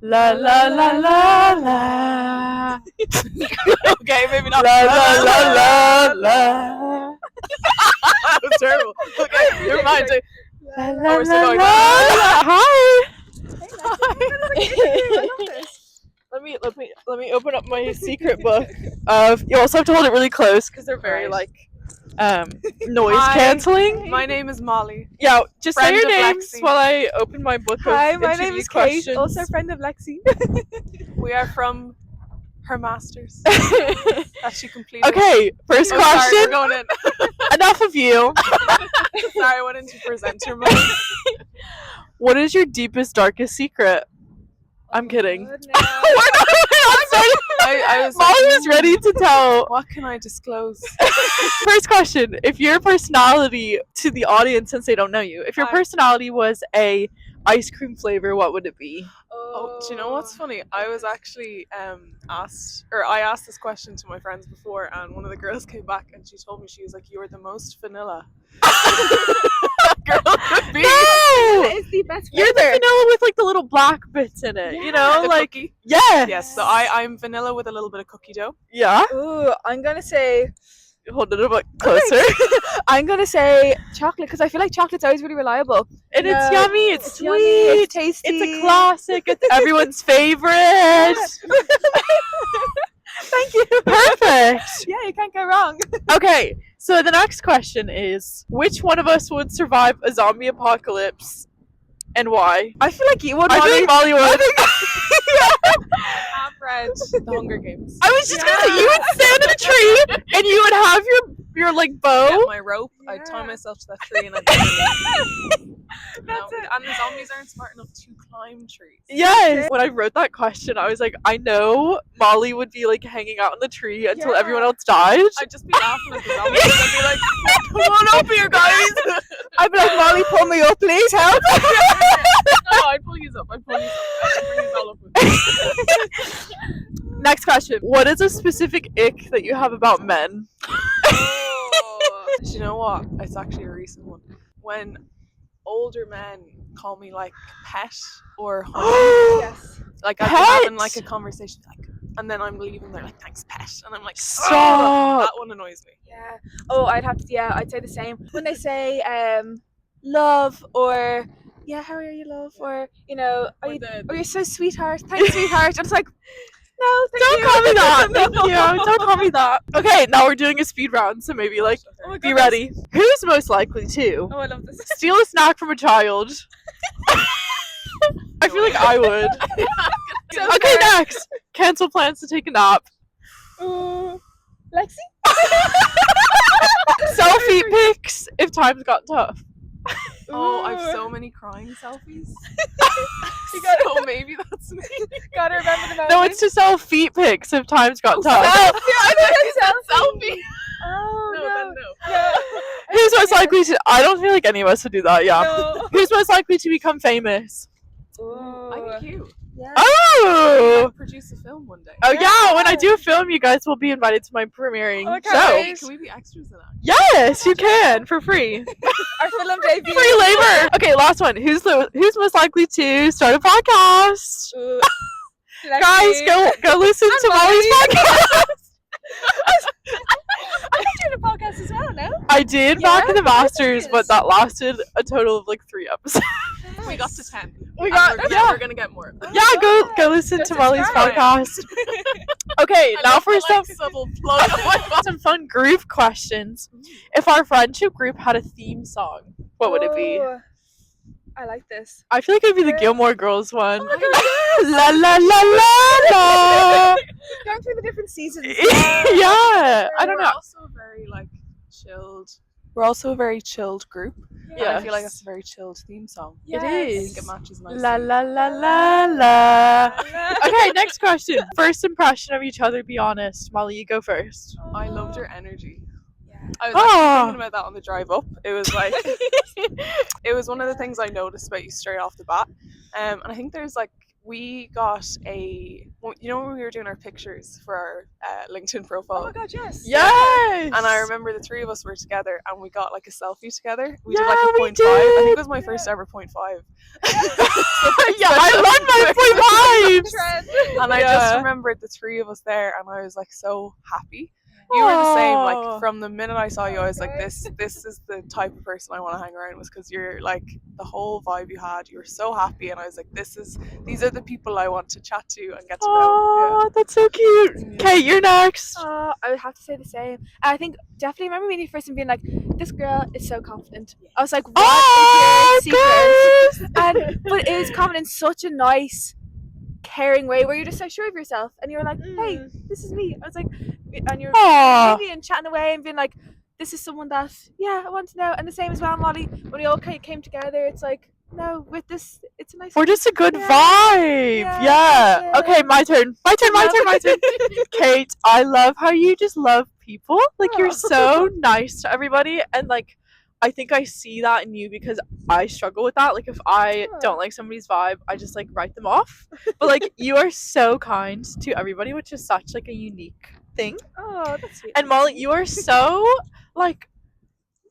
La la la la la. Okay, maybe not. La la la la la. That was terrible. Okay, never mind. La Oh, la we're still la going. la. Hi. I love this. Let me open up my secret book of. You also have to hold it really close because they're very Right. noise Hi. canceling. My name is Molly. Yeah, just say Friend your of names Lexi. while I open my book Hi, of my name interview is Kate, questions. also a friend of Lexi. We are from her masters that she completed. Okay, first Oh, sorry, question. we're going in. Enough of you. Sorry, I went into presenter mode. What is your deepest, darkest secret? I'm kidding. Good We're not starting. I was Molly like, was ready to tell. what can I disclose? First question: if your personality to the audience, since they don't know you, if your Hi. personality was a ice cream flavor, what would it be? Oh, do you know what's funny? I was actually I asked this question to my friends before, and one of the girls came back and she told me, she was like, "You're the most vanilla girl could be." No, It's the best you're the flavor. vanilla with like the little black bits in it. You know, The like cookie. yeah, Yes, so I'm vanilla with a little bit of cookie dough. yeah. Ooh, I'm gonna say Hold it a bit closer. I'm gonna say chocolate because I feel like chocolate's always really reliable. And it's No, yummy. It's It's sweet. yummy, it's tasty. It's a classic. It's everyone's favorite. Thank you. Perfect. Yeah, you can't go wrong. Okay, so the next question is, which one of us would survive a zombie apocalypse and why? I feel like you would. I think Molly would. I've read The Hunger Games. I was just gonna say, you would stand in a tree and you would have your like Get bow. my rope, I'd tie Yeah. myself to that tree, and I'd no, That's it. and the zombies aren't smart enough to climb trees. Yes. When I wrote that question, I was like, I know Molly would be like hanging out in the tree until Yeah. everyone else died. I'd just be laughing at the zombies. I'd be like, "Come on up here, guys!" I'd be like, Molly, pull me up, please help. No, I'd pull you up. I'd bring you all up with me. Next question. What is a specific ick that you have about men? Do you know what? It's actually a recent one. When older men call me like pet or honey, Yes. like I've been having like a conversation, like, and then I'm leaving, they're like, "Thanks, pet," and I'm like, Stop. "Oh, that one annoys me." Yeah. Oh, I'd say the same. When they say love or yeah, how are you, love? Or Or the- you're so sweetheart. Thanks, sweetheart. And it's like, no, thank Don't you. call me that. Thank you. Don't call me that. Okay, now we're doing a speed round, so maybe like Oh my be goodness. ready. Who's most likely to Oh, I love this. steal a snack from a child? I feel like I would. So Okay, fair. next. Cancel plans to take a nap. Ooh, Lexi. Selfie pics if times got tough. Oh, I've Ooh. so many crying selfies. You gotta- So maybe that's me. Gotta remember the moment. No, it's to sell feet pics if times got tough. Selfie. I think it's Selfie. Oh No, no. then no. No. Who's most likely to? I don't feel like any of us would do that. Yeah. No. Who's most likely to become famous? I think you. Yeah. Oh. Might produce a film one day. Oh yeah, when I do a film, you guys will be invited to my premiering Oh, I can't show. wait. Can we be extras in that? Yes, you can for free. Our film debut. Free labor. Okay, last one. Who's most likely to start a podcast? Ooh. Guys, Lexi. go listen to Molly's podcast. I think you're in a podcast as well, no? I did back Yeah? in the Masters, Nice. but that lasted a total of like 3 episodes. We got to 10. We got And yeah. we're gonna get more. Yeah, go listen to Molly's subscribe. podcast. Okay, I now love for the, some subtle plug. some fun group questions. If our friendship group had a theme song, what would it be? Oh, I like this. I feel like it'd be the Gilmore Girls one. Oh my God, La la la la la. Going through the different seasons. Yeah, I don't We're know. also very like chilled. We're also a very chilled group. And I feel like Yes. it's a very chilled theme song. It I is. think it matches nicely. La la la la la. Okay, next question. First impression of each other, be honest. Molly, you go first. I loved your energy. Yeah. I was Oh. actually thinking about that on the drive up. It was like it was one of the things I noticed about you straight off the bat. And I think there's like we got you know when we were doing our pictures for our LinkedIn profile. Oh my god, yes. Yes. And I remember the three of us were together and we got like a selfie together. We Yeah, did like a we 0.5. I think did. it was my first ever 0.5. Yeah, I love my 0.5s. Trend. And I just Yeah. remembered the three of us there and I was like so happy. You were the same, Aw. like from the minute I saw you I was like this is the type of person I want to hang around with, because you're like the whole vibe you had, you were so happy, and I was like these are the people I want to chat to and get to know. Oh, that's so cute. Kate, you're next. I would have to say the same. And I think definitely remember meeting you first and being like, this girl is so confident. I was like, what is your secret? And but it was confident in such a nice, caring way where you're just so sure of yourself, and you were like, hey, this is me. I was like, and you're Aw. maybe and chatting away and being like, this is someone that I want to know. And the same as well, Molly, when we all came together, it's like, no, with this, it's a nice. We're just a good Yeah. vibe. Yeah, Yeah. that's it. Okay, my turn. My turn. Kate, I love how you just love people. Like, you're so nice to everybody. And, like, I think I see that in you because I struggle with that. Like, if I don't like somebody's vibe, I just, like, write them off. But, like, you are so kind to everybody, which is such, like, a unique thing. Oh, that's sweet. And Molly, you are so, like,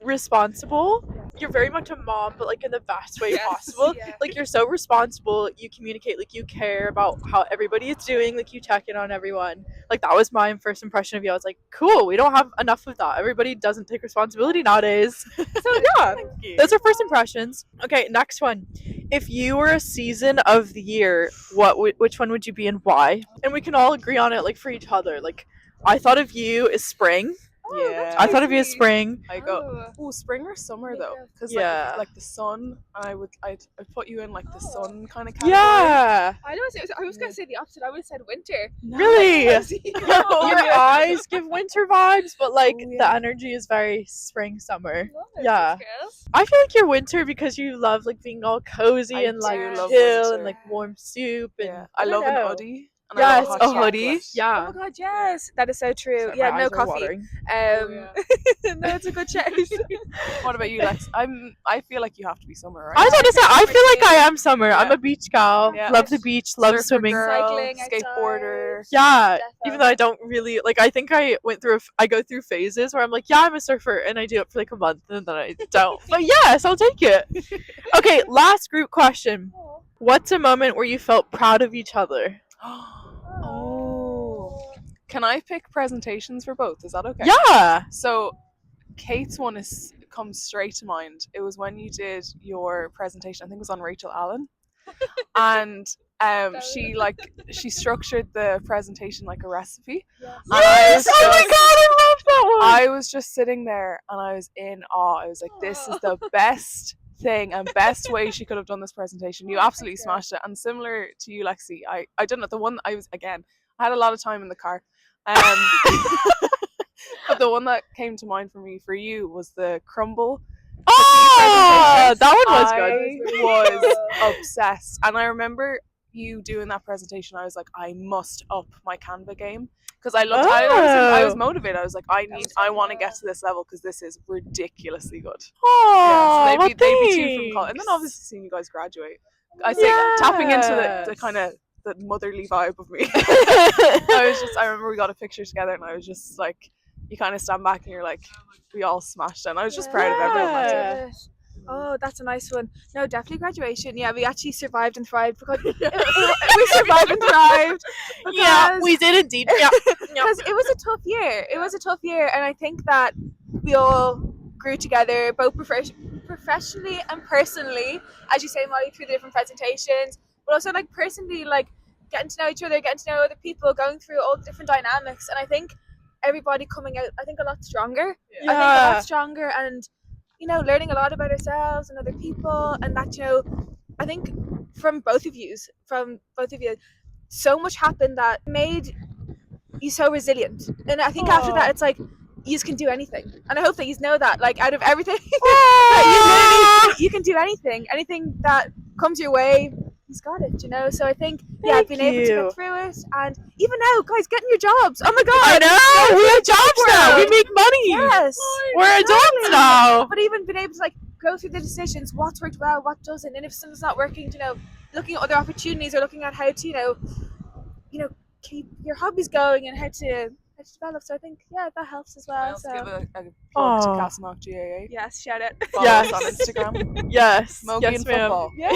responsible. You're very much a mom, but like in the best way possible. Yeah. Like, you're so responsible. You communicate, like, you care about how everybody is doing. Like, you check in on everyone. Like, that was my first impression of you. I was like, cool, we don't have enough of that. Everybody doesn't take responsibility nowadays. So yeah, those are first impressions. Okay, next one. If you were a season of the year, which one would you be and why? And we can all agree on it, like, for each other. Like, I thought of you as spring. Yeah. I thought of you as spring. I go, oh, spring or summer though, because Yeah. like the sun. I'd put you in like the sun kind of category. Yeah. I was gonna say the opposite. I would have said winter. Really? No. Your eyes give winter vibes, but like Oh, yeah. the energy is very spring summer. Love it, Yeah. girls. I feel like you're winter because you love like being all cozy I and like do love chill winter. and like warm soup and Yeah. I I love don't an know. hoodie. And Yes, I love a hot hoodie. chocolate. Oh Yeah. my god, yes, that is so true. Sorry, Yeah, my no eyes are coffee. watering. Oh, No, it's a good choice. What about you, Lex? I feel like you have to be summer, right? I was about to say, I feel like I am summer. I'm Yeah. a beach gal. Yeah. Love the beach. Love Surfer swimming. girl, Cycling outside. skateboarder. Yeah, Defo. even though I don't really like. I think I went through. I go through phases where I'm like, yeah, I'm a surfer, and I do it for like a month, and then I don't. But yes, I'll take it. Okay, last group question. What's a moment where you felt proud of each other? Oh. Can I pick presentations for both? Is that okay? Yeah. So, Kate's one comes straight to mind. It was when you did your presentation. I think it was on Rachel Allen, and she structured the presentation like a recipe. Yes. And I was Oh my god, I love that one. I was just sitting there and I was in awe. I was like, this is the best thing and best way she could have done this presentation. You absolutely smashed it. And similar to you, Lexi, I don't know, the one I had a lot of time in the car. But the one that came to mind for me for you was the crumble. Oh, that one was I good. was obsessed. And I remember you doing that presentation. I was like, I must up my Canva game. Because I loved I was motivated. I was like, I want to get to this level because this is ridiculously good. Oh, Yeah, so they'd be two from thanks. college. And then obviously seeing you guys graduate. I think tapping into the kind of the motherly vibe of me. I remember we got a picture together and I was just like, you kind of stand back and you're like, we all smashed it. And I was just proud of everyone that day. Yeah. Oh, that's a nice one. No, definitely graduation. Yeah, we actually survived and thrived because we survived and thrived. Yeah, because- we did indeed. Yeah. because it was a tough year. It was a tough year, and I think that we all grew together, both professionally and personally, as you say, Molly, through the different presentations, but also like personally, like getting to know each other, getting to know other people, going through all the different dynamics, and I think everybody coming out, I think a lot stronger. I think a lot stronger, and learning a lot about ourselves and other people, and that I think from both of you, so much happened that made you so resilient. And I think after that, it's like you can do anything, and I hope that you know that, like, out of everything, that you can do anything that comes your way. He's got it, So I think, I've been able to get through it, and even now, guys, getting your jobs. Oh my god! I know, we have jobs now. We make money. Yes, We're adults now. But even being able to like go through the decisions, what's worked well, what doesn't, and if something's not working, looking at other opportunities or looking at how to keep your hobbies going and how to develop. So I think that helps as Can I well. also So give a plug to Aw. Castlemock GAA? yes, shout out. Follow Yes. us on Instagram. Yes. Mogi yes, and ma'am. football. Yeah.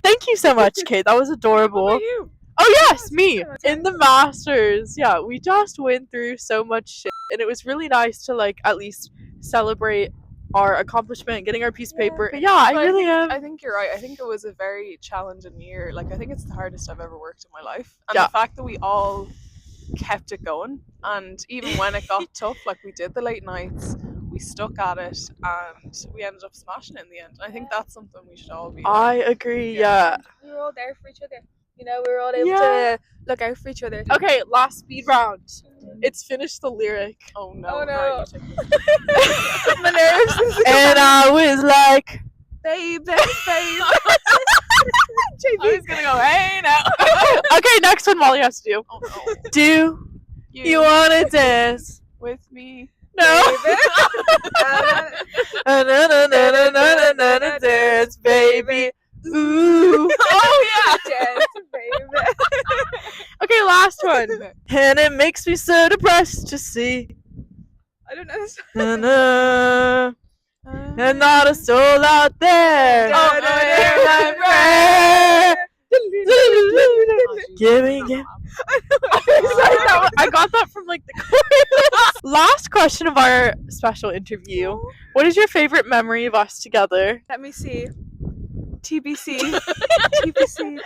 Thank you so much, Kate. That was What adorable. about you? Oh yes, me so much in the Masters. Yeah, we just went through so much shit, and it was really nice to like at least celebrate our accomplishment, getting our piece of paper. Yeah, I But really I am. think you're right. I think it was a very challenging year. Like I think it's the hardest I've ever worked in my life. And Yeah. the fact that we all kept it going, and even when it got tough, like we did the late nights, we stuck at it, and we ended up smashing it in the end. I think that's something we should all be. I agree. Yeah. We were all there for each other. We were all able Yeah. to look out for each other. Okay, last speed round. It's finished the lyric. Oh no! Oh, no. Right, you take this. My nerves. And I was like, Baby. I was gonna go. Hey now. okay, next one Molly has to do. Oh no! Do you wanna dance? with me? No. Dance, baby. Ooh. Oh Dance, baby. Okay, last one. And it makes me so depressed to see. I don't know this. Na-na, yeah. and not a soul out there. Oh, to hear my prayer. Give me. I got that from like the chorus. Last question of our special interview. What is your favorite memory of us together? Let me see. TBC. TBC.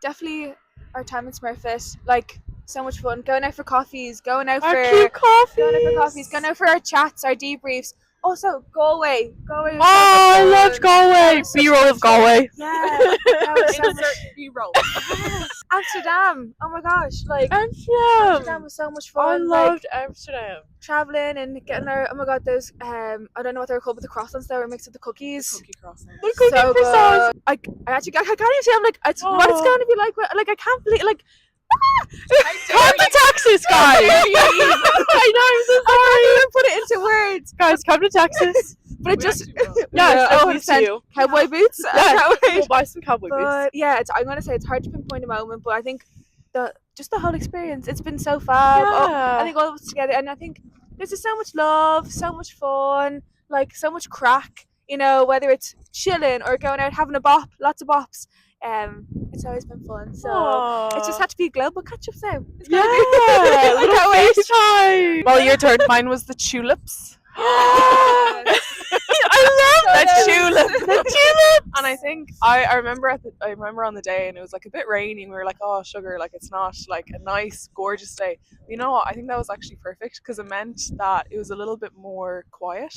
Definitely our time in Smurfit. Like, so much fun. Going out for coffees, going out Our for cute coffee. going out for our chats, our debriefs. Also, Galway. Galway was Oh, I so much loved fun. Galway. That was such B-roll a of Galway. Yeah. That was so much Insert B-roll. Amsterdam. Oh my gosh. Like, Amsterdam. Amsterdam was so much fun. I like, loved Amsterdam. traveling and getting our, oh my god, those, I don't know what they're called, but the croissants that were mixed with the cookies. Cookie crossing. The cookie So croissants. good. I can't even say, I'm like, what it's Oh. going to be like, I can't believe, like, Come to Texas, guys. I know, I'm so I sorry. can't even put it into words. Guys, come to Texas. But it We just, actually will. Yes, Yeah, please 100%. do. Cowboy boots. Yes, Cowboy- we'll buy some cowboy boots. But yeah, I'm gonna say it's hard to pinpoint a moment, but I think just the whole experience, it's been so fab. Yeah. I think all of us together, and I think there's just so much love, so much fun, like so much crack. Whether it's chilling or going out having a bop, lots of bops. It's always been fun. So it's just had to be global catch-ups now. It's Yeah, gonna be- I little can't wait. FaceTime. Well, your turn. Mine was the tulips. I love that tulip. The tulip. And I think I remember I remember on the day, and it was like a bit rainy, and we were like, oh sugar, like it's not like a nice gorgeous day. You know what, I think that was actually perfect, because it meant that it was a little bit more quiet,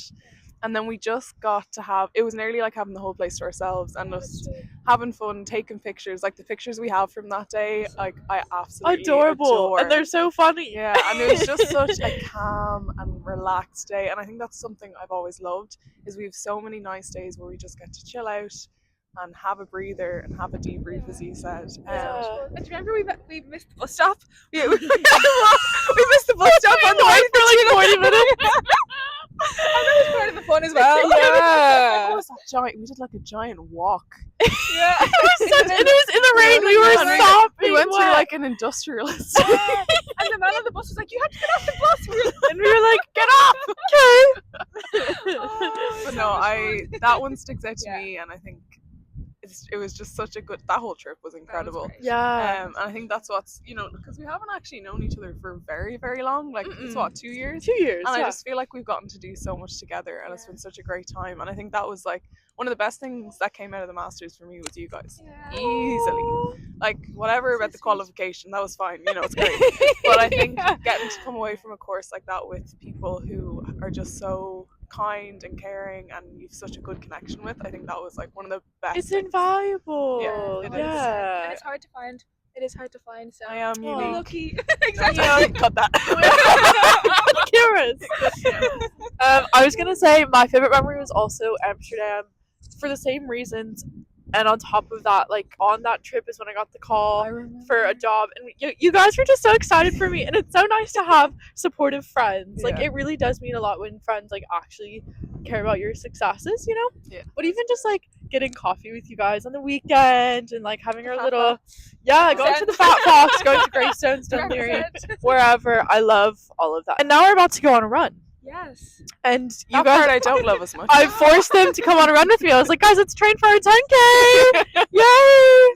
and then we just got to have, it was nearly like having the whole place to ourselves and just having fun, taking pictures. Like the pictures we have from that day, like I absolutely Adorable. adore. And they're so funny. Yeah, and it was just such a calm and relaxed day, and I think that's something I've always loved, is we have so many nice days where we just get to chill out and have a breather and have a debrief, as you said. Yeah. Do you remember we missed the bus stop? We missed the bus stop on the way for like 40 minutes. And that was part of the fun as well. What Yeah. was that giant? We did like a giant walk. Yeah. And it was in the rain. We were Yeah. stopping. We went through wet. like an industrial estate. And the man on the bus was like, "You have to get off the bus." And we were like, get off. Okay. But no, that one sticks out to Yeah. me, and I think it was just such a good. That whole trip was incredible. Yeah. And I think that's what's, because we haven't actually known each other for very, very long. Like, it's what, 2 years? 2 years. And yeah. I just feel like we've gotten to do so much together, and it's been such a great time. And I think that was like one of the best things that came out of the Masters for me was you guys. Easily. Like, whatever about the qualification, that was fine. It's great. But I think getting to come away from a course like that with people who are just so kind and caring and you've such a good connection with, I think that was like one of the best It's things. invaluable. Yeah, it is. Yeah. And it's hard to find. It is hard to find. So I am Oh. unique. lucky. Exactly. Cut that. Cameras. I was gonna say my favorite memory was also Amsterdam for the same reasons, and on top of that, like on that trip is when I got the call for a job, and you guys were just so excited for me, and it's so nice to have supportive friends. Like Yeah. it really does mean a lot when friends like actually care about your successes, Yeah. But even just like getting coffee with you guys on the weekend and like having our Fat little Fox. going to the Fat Fox, going to Greystones, Dunleary, wherever. I love all of that. And now we're about to go on a run. Yes. And you That guys, part I don't love as much. I forced them to come on a run with me. I was like, guys, let's train for our 10K. Yay!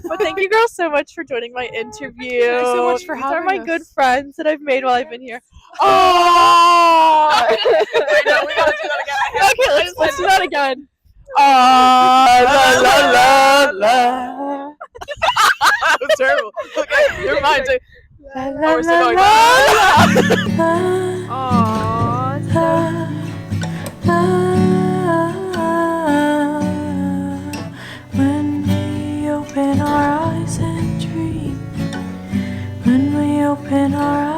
But thank you girls so much for joining my interview. Thank you so much for These are having my us. good friends that I've made while I've been here. Oh! I know, we gotta do that again. Okay, let's do that again. La la la la. That was terrible. Okay, never mind. La Oh, la we're still going. When we open our eyes and dream, when we open our eyes.